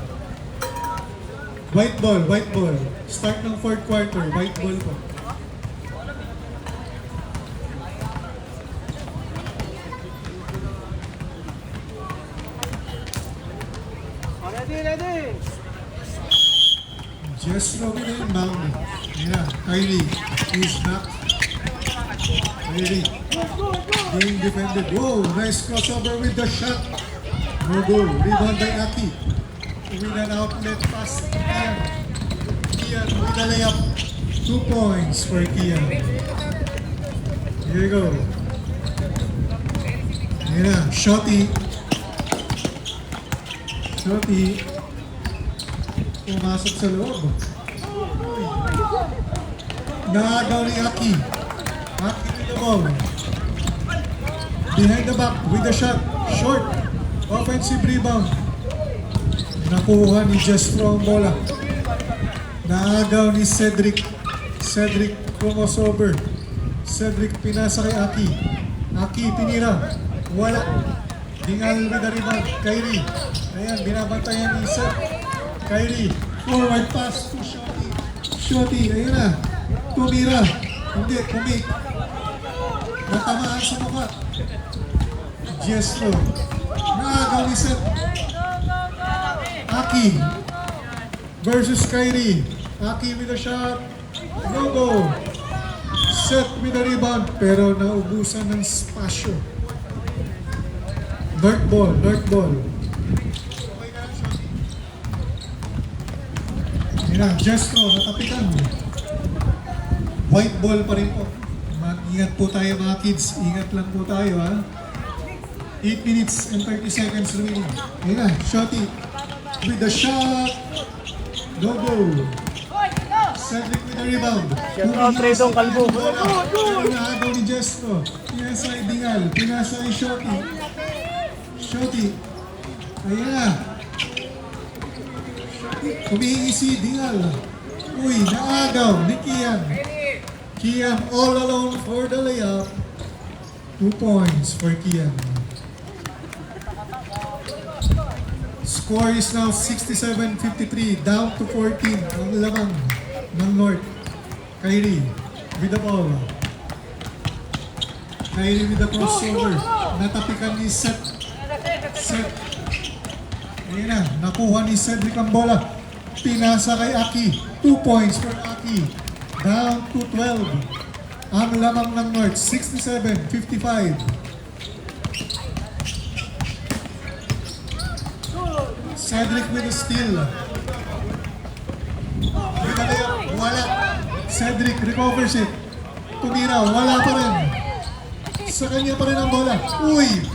White ball, white ball. Start ng fourth quarter, white ball po. Ready! Just throw it in, bound. Yeah, Kylie is not ready. Being defended. Whoa, nice crossover with the shot. No goal. Rebound by Aki. With an outlet pass. And Kian with the layup. 2 points for Kian. Here you go. Yeah, Shotty. Shotty. Pumasok sa loob. Naagaw ni Aki. Aki with the ball. Behind the back with the shot. Short. Offensive rebound. Nakuha ni Jestro ang bola. Naagaw ni Cedric. Cedric crossover. Cedric pinasa kay Aki. Aki tinira. Wala. Dingal with the rebound. Kyrie. Ayan, binabantayan ni Seth. Kyrie. Forward pass to Shotty. Shotty. Ayan na. Tumira. Hindi, kumik. Natamaan sa mukha. Jestro. Naagaw ni Seth. Aki versus Kyrie. Aki with a shot. No go. Seth with a rebound. Pero naubusan ng spasyo. North ball, north ball. Yan na, Jestro, natapitan. White ball pa rin po. Mag-ingat po tayo mga kids. Ingat lang po tayo ha. 8 minutes and 30 seconds remaining. Yan na, Shotty. With the shot. No goal. Cedric with the rebound. Shout out, Redong Calvo. Naagaw ni Jestro. Pinasa ay Dingal. Pinasa ay Shotty. Shotty. Ayan na. Humihingi si Dingal. Uy, naagaw ni Kian. Kian all alone for the layup. 2 points for Kian. Score is now 67-53, down to 14 ang lamang ng North. Kyrie with the ball. Kyrie with the crossover. Natapikan ni Seth. Seth. Ayan na, nakuha ni Cedric ang bola. Pinasa kay Aki. 2 points for Aki. Down to 12. Ang lamang ng North, 67-55. Cedric with a steal. With a layup, wala. Cedric recovers it. Tumira, wala pa rin. Sa kanya pa rin ang bola. Uy!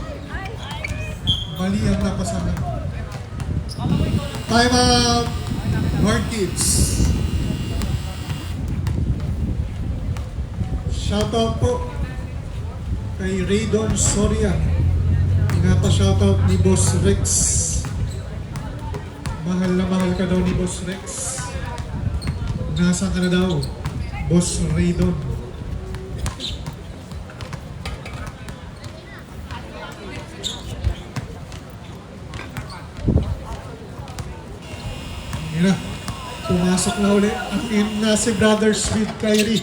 Mali ang napasahan. Time out, Hard Kids. Shoutout po kay Raydon Soria. Pinapa-shoutout ni Boss Rex. Mahal na mahal ka daw ni Boss Rex. Nasaan ka na daw, Boss Raydon? Yan na. Pumasok na uli ang in na si Brothers with Kyrie.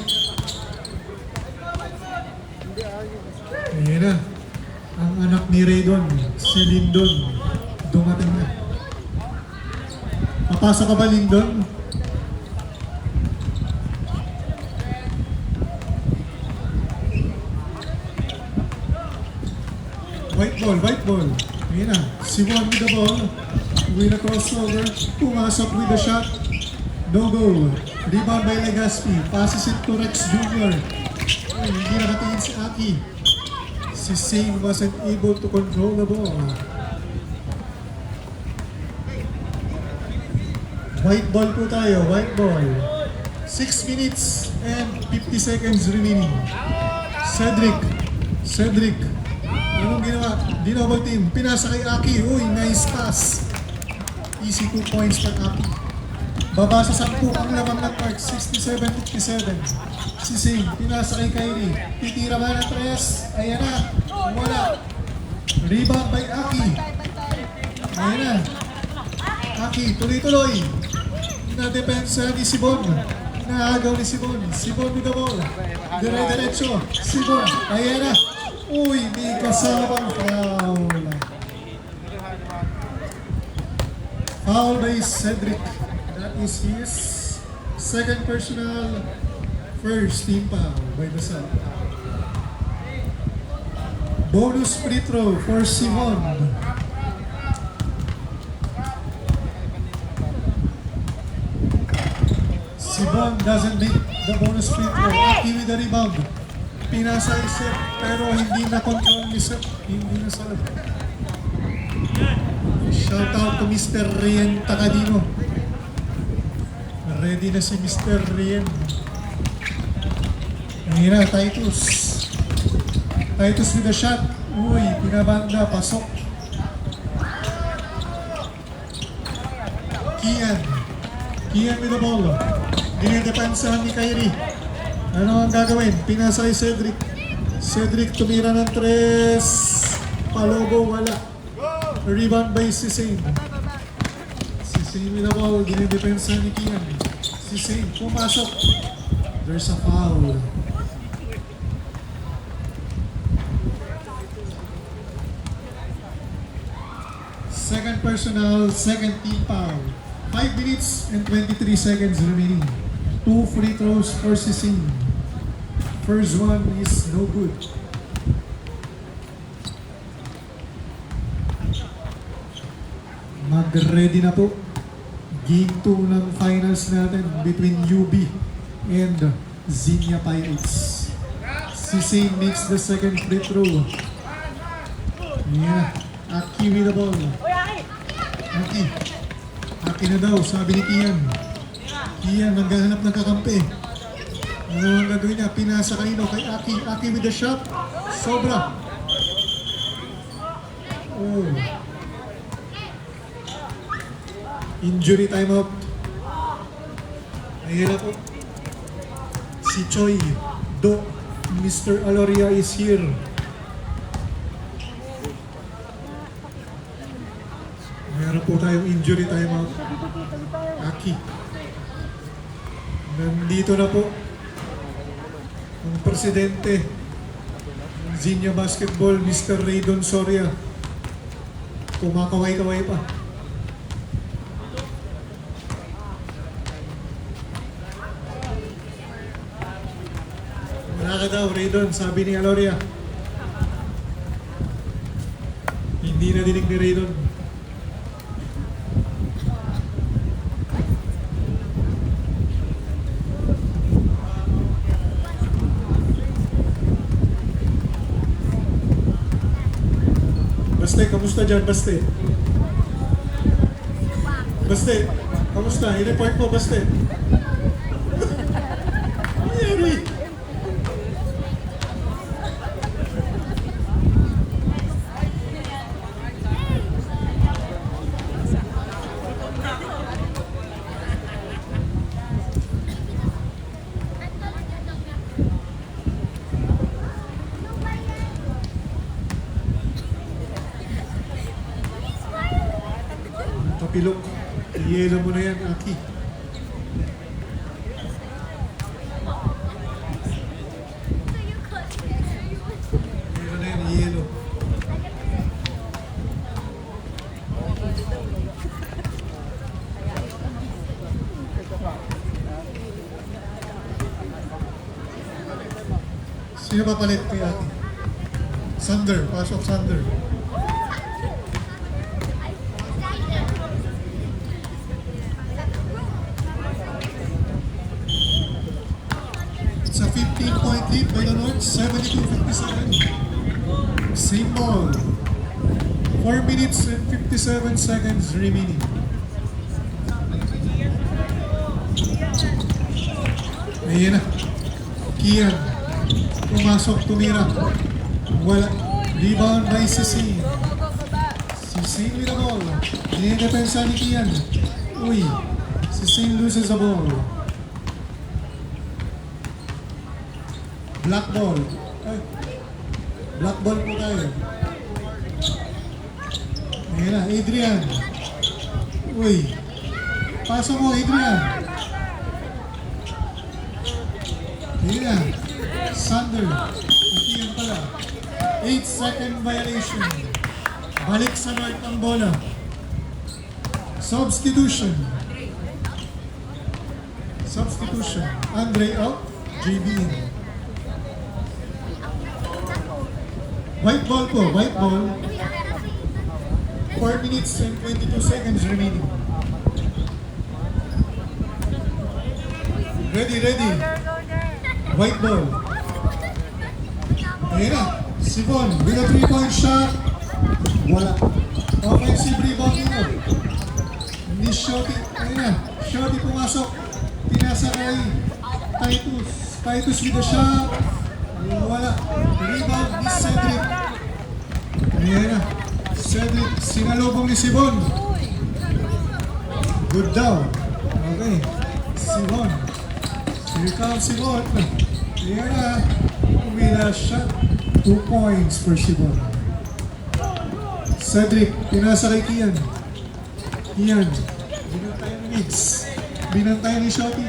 Ayan na. Ang anak ni Raydon, si Lindon, dumating na. Papasok ka ba, Lindon? White ball. Ayan na. Si Juan with the ball. With a crossover. Pumasok with the shot. No goal. Rebound by Legaspi. Passes it to Rex Jr. Ay, hindi nakatingin si Aki. Si Sane wasn't able to control the ball. White ball po tayo. White ball. 6 minutes and 50 seconds remaining. Cedric. Anong ginawa? Di double team. Pinasa kay Aki. Uy, nice pass. Easy 2 points for Aki. Baba sa 10 ang lamang ng park. 67-57. Si Sing, pinasa kay Kyrie. Titira ba ng 3? Ayan na. Wala. Rebound by Aki. Ayan na. Aki, tuloy-tuloy. Nadepensa ni Sibon. Inaagaw ni Sibon. Sibon with the ball. Dire-diretso. Sibon. Ayan na. Uy, may kasamang foul. Foul by Cedric. That is his second personal, first team foul by the South. Bonus free throw for Simon. Simon doesn't make the bonus free throw. Aki with the rebound. Pinasa isip pero hindi na control ni Sep. Hindi na salab. Shout out to Mr. Rian Takadino. Ready na si Mr. Rian. Ayun na, Titus with the shot. Uy, pinabanda, pasok. Kian with the ball. Dinidepansahan ni Kyrie. Ano ang gagawin? Pinasa kay Cedric. Cedric tumira ng 3. Palobo, wala. Rebound by Sisane. Sisane with the ball. Dinidepansahan ni Kian. Sisane, pumasok. There's a foul. Second personal, second team foul. 5 minutes and 23 seconds remaining. 2 free throws for Sising. First one is no good. Mag-ready na po. Game 2 ng finals natin between UB and Xenia Pirates. Sising makes the second free throw. Yeah. Aki with the ball. Aki na daw, sabi ni Kian. Kian, naghahanap ng kakampi. Ano ang gagawin niya? Pinasa kanino kay Aki. Aki with the shot. Sobra. Oh. Injury timeout. Ayan na po. Si Choi Do. Mr. Aloria is here. Meron po tayong injury timeout. Aki. Nandito na po ang presidente ng Xenia Basketball, Mr. Raydon Soria. Kumakaway-kaway pa. Wala ka daw, Raydon, sabi ni Aloria. Hindi na dinig ni Raydon. Baste, kamusta dyan, Baste? Baste, kamusta? I-report mo, Baste. Nangyari? Kapilok. Iyelo mo na yan, Aki. Iyelo na yan, iyelo. Sino papalit kay Aki? Sander, pasok Sander. It's a 15-point lead by the North, 72-57. Same ball. 4 minutes and 57 seconds remaining. Ayan na. Kian. Pumasok, tumira. Wala. Rebound by Sising. Sising with the ball. Dinidepensa ni Kian. Uy. Sising loses the ball. Black ball. Ay. Black ball po tayo. Ayan na, Adrian. Uy. Pasok mo, Adrian. Ayan na. Sander. Akiyan pala. 8-second violation. Balik sa North ang bola. Substitution. Substitution. Andre out. JB in. White ball po, white ball. 4 minutes and 22 seconds remaining. Ready, ready. White ball. Ayan na. Sibon with a 3-point shot. Wala. Offensive rebound dito. Hindi Shoti. Ayan na. Shoti pumasok. Pinasa kay Titus. Titus with a shot. Wala. Rebound ni Cedric. Ayan na. Cedric, sinalubong ni Sibon. Good daw. Okay. Sibon. Here comes Sibon. Ayan na. Umila shot. 2 points for Sibon. Cedric, pinasa kay Kian. Kian. Binantay ni Nix. Binantay ni Shoti.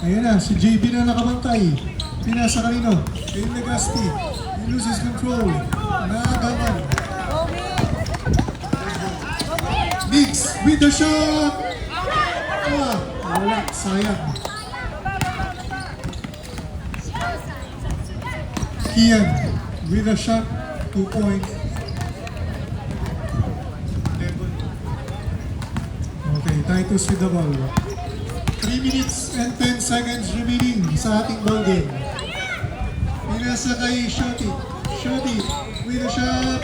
Ayan na. Si JB na nakabantay. Pinasa kanino. Kay Legaspi. He loses control. Nakagaman. Nix with the shot! Ah, wala. Sayang. Kian with a shot. 2 points. Okay, Titus with the ball. 3 minutes and 10 seconds remaining sa ating ball game. Pinasa kay Shoti. Shoti with a shot.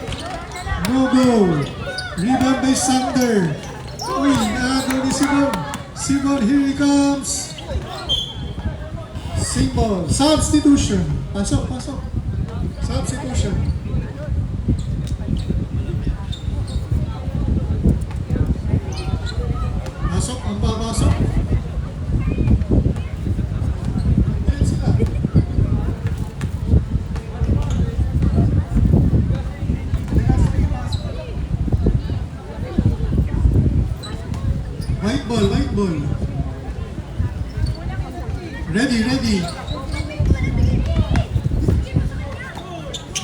No goal. Rebound by Sander. Uy, naagaw ni Simon. Simon, here he comes. Simple. Substitution. Pasok, pasok. Substitution. Pasok, ang papasok. Ayan sila. White ball, white ball. Ready, ready.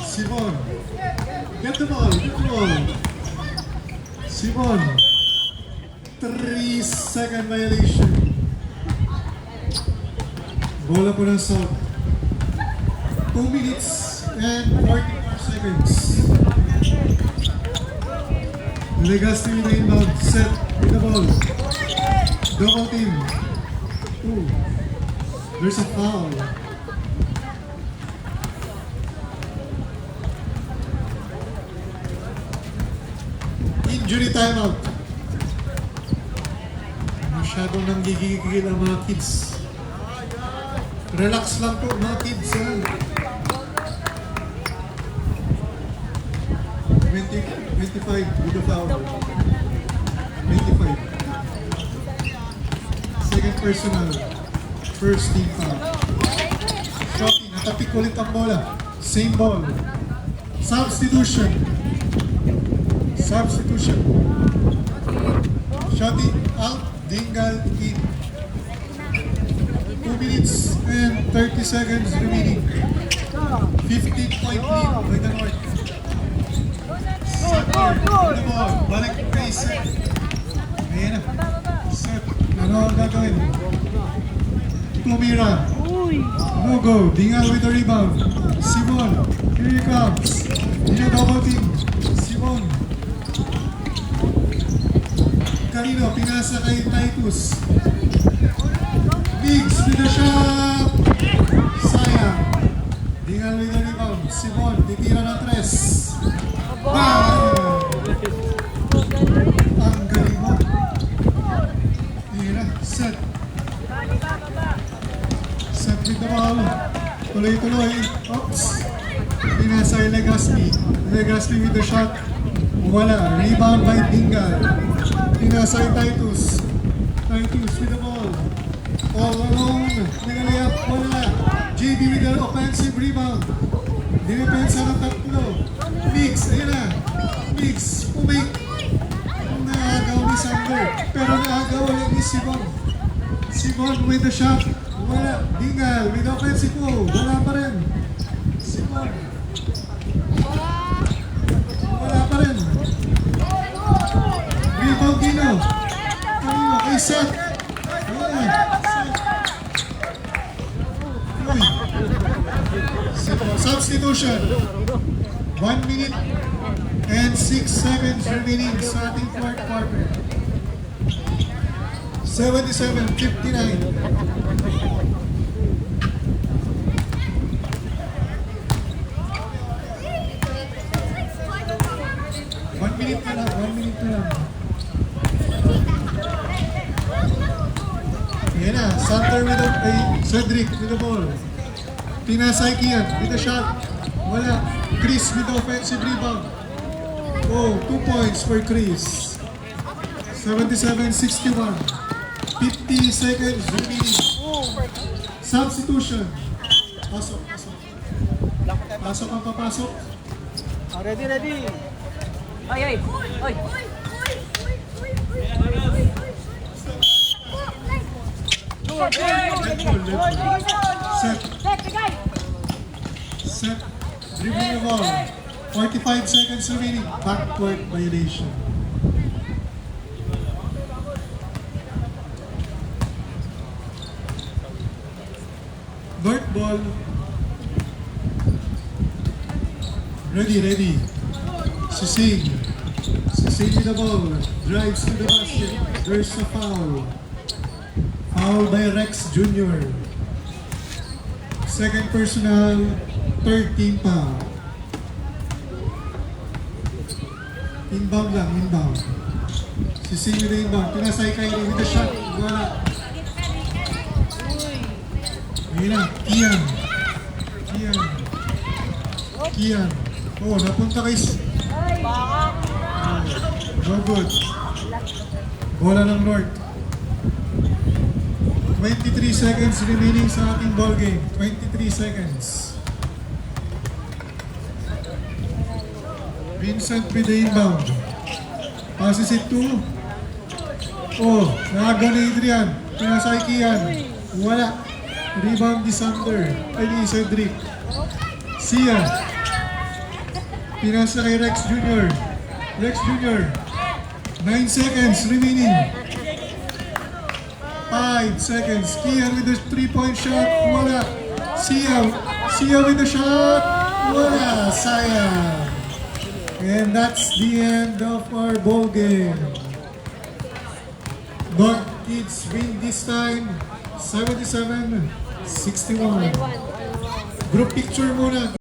Simon. Get the ball, get the ball. Simon. 3-second violation. Bola po ng South. 2 minutes and 44 seconds. Legaspi with the inbound. Set with the ball. Double team. Ooh. There's a foul. Injury timeout. Masyadong nanggigigil ang mga kids. Relax lang po mga kids. Ha? 25 with the foul. 25. Second personal. First team foul. Shotty, natapik ulit ang bola. Same ball. Substitution. Substitution. Shotty out. Dingal in. 2 minutes and 30 seconds remaining. 15-point lead by the North. Center, the ball. Balik kay Seth. Ayan na. Seth, ano ang gagawin? Tumira. No go. Dingal with the rebound. Simon, here he comes. Double team. Simon. Kanino, pinasa kay Titus. Biggs with the shot. Sayang. Dingal with the rebound. Simon, titira ng tres. Bang! Ang galing mo. Tira, set. Set with the ball. Tuloy-tuloy. Oops. Pinasa kay Legaspi. Legaspi with the shot. Wala. Rebound by Dingal. Pinasa kay Titus. Titus with the ball. All alone. Nigalayap. Wala. JB with the offensive rebound. Dinipensa ng tatlo. Mix. Ayan na. Mix. Umik. Naagaw ni Sander. Pero naagaw ulit ni Simon. Simon with the shot. Wala. Dingal with the offensive move. Wala pa rin. Simon. Wala pa rin. Rebound Dino. Kanino? Kay Seth. Wala. Seth. Uy. Substitution. 1 minute and 6 seconds remaining sa ating fourth quarter. 77-59. One minute na lang. Ayan na, Santer with the, Cedric with the ball. Pinasay Kian with the shot. Wala. Chris with the offensive rebound. Oh, 2 points for Chris. 77-61. 50 seconds remaining. Substitution. Pasok. Pasok ang papasok. Ready. Ay. Set. Dribbling the ball. 45 seconds remaining. Backcourt violation. North ball. Ready. Sisig with the ball. Drives to the basket. There's a foul. Foul by Rex Jr. Second personal. Third team foul. Inbound lang. Sisig with the inbound. Pinasay Kyrie with the shot. Wala. Ayun na. Kian. Oh, napunta kay... No good. Bola ng North. 23 seconds remaining sa ating ball game. 23 seconds. Vincent with the inbound. Passes it to... Oh, naaga ni Adrian. Pinasay Kian. Wala. Rebound ni Sander. Ay, ni Cedric. Sia. Pinasa kay Rex Jr. 9 seconds remaining. 5 seconds. Kian with the 3-point shot. Wala. Sia with the shot. Wala. Sayang. And that's the end of our ball game. North Kids win this time. 77-61. Group picture muna.